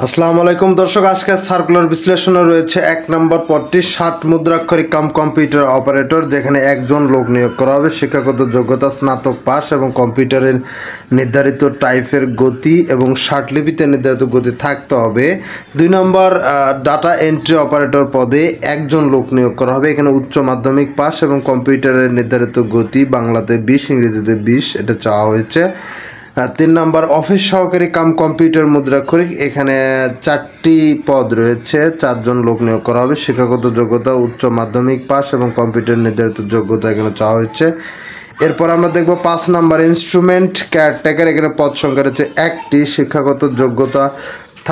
আসসালামু আলাইকুম দর্শক, আজকে সার্কুলার বিশ্লেষণে রয়েছে 1 নম্বর পদটি 60 মুদ্রাক্ষরিক কাম কম্পিউটার অপারেটর, যেখানে একজন লোক নিয়োগ করা হবে। শিক্ষাগত যোগ্যতা স্নাতক পাস এবং কম্পিউটারের নির্ধারিত টাইপের গতি এবং লিপিতে নির্ধারিত গতি থাকতে হবে। 2 নম্বর ডাটা এন্ট্রি অপারেটর পদে একজন লোক নিয়োগ করা হবে। এখানে উচ্চ মাধ্যমিক পাস এবং কম্পিউটারের নির্ধারিত গতি বাংলাতে 20, ইংরেজিতে 20 এটা চাওয়া হয়েছে। 3 নম্বর অফিস সহকারী কাম কম্পিউটার মুদ্রাক্ষরিক, এখানে 4টি পদ রয়েছে, 4 জন লোক নিয়োগ করা হবে। শিক্ষাগত যোগ্যতা উচ্চ মাধ্যমিক পাস এবং কম্পিউটার নির্ধারিত যোগ্যতা এখানে চাওয়া হচ্ছে। এরপর আমরা দেখব 5 নম্বর ইনস্ট্রুমেন্ট কেয়ারটেকার, এখানে পদ সংখ্যা রয়েছে 1টি। শিক্ষাগত যোগ্যতা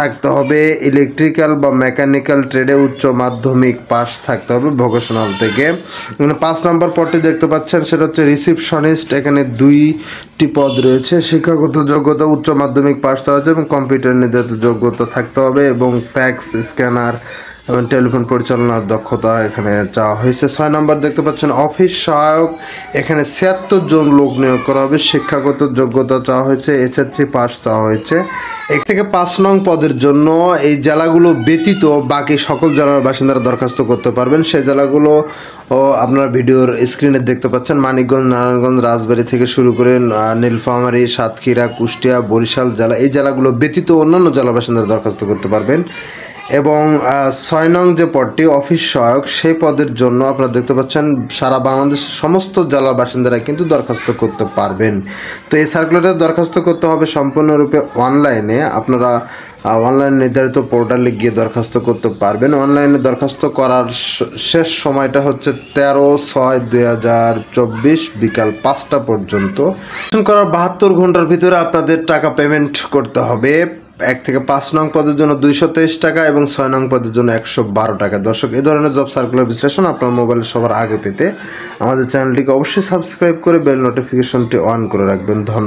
থাকতে হবে ইলেকট্রিক্যাল বা মেকানিক্যাল ট্রেডে উচ্চ মাধ্যমিক পাস থাকতে হবে ভোকেশনাল থেকে। এখানে 5 নম্বর পদটি দেখতে পাচ্ছেন, সেটা হচ্ছে রিসিপশনিস্ট, এখানে 2টি পদ রয়েছে। শিক্ষাগত যোগ্যতা উচ্চ মাধ্যমিক পাস থাকতে হবে এবং কম্পিউটার নির্ধারিত যোগ্যতা থাকতে হবে এবং ফ্যাক্স স্ক্যানার এবং টেলিফোন পরিচালনার দক্ষতা এখানে চাওয়া হয়েছে। 6 নম্বর দেখতে পাচ্ছেন অফিস সহায়ক, এখানে 76 জন লোক নিয়োগ করা হবে। শিক্ষাগত যোগ্যতা চাওয়া হয়েছে এসএসসি পাস চাওয়া হয়েছে। এর থেকে 5 নং পদের জন্য এই জেলাগুলো ব্যতীত বাকি সকল জেলার বাসিন্দারা দরখাস্ত করতে পারবেন। সেই জেলাগুলো আপনারা ভিডিওর স্ক্রিনে দেখতে পাচ্ছেন। মানিকগঞ্জ, নারায়ণগঞ্জ, রাজবাড়ী থেকে শুরু করে নীলফামারী, সাতক্ষীরা, কুষ্টিয়া, বরিশাল জেলা, এই জেলাগুলো ব্যতীত অন্যান্য জেলা বাসিন্দারা দরখাস্ত করতে পারবেন। এবং 6 নং যে পদটি অফিস সহায়ক, সেই পদের জন্য আপনারা দেখতে পাচ্ছেন সারা বাংলাদেশের সমস্ত জেলার বাসিন্দারা কিন্তু দরখাস্ত করতে পারবেন। তো এই সার্কুলারে দরখাস্ত করতে হবে সম্পূর্ণরূপে অনলাইনে। আপনারা অনলাইন নির্ধারিত পোর্টালে গিয়ে দরখাস্ত করতে পারবেন। অনলাইনে দরখাস্ত করার শেষ সময়টা হচ্ছে 13/6/2024 বিকাল 5টা পর্যন্ত। করার 72 ঘন্টার ভিতরে আপনাদের টাকা পেমেন্ট করতে হবে। 1 থেকে 5 নং পদের জন্য 223 টাকা এবং 6 নং পদের জন্য 112 টাকা। দর্শক, এই ধরনের জব সার্কুলার বিশ্লেষণ আপনার মোবাইলে সবার আগে পেতে আমাদের চ্যানেলটিকে অবশ্যই সাবস্ক্রাইব করে বেল নোটিফিকেশনটি অন করে রাখবেন। ধন্যবাদ।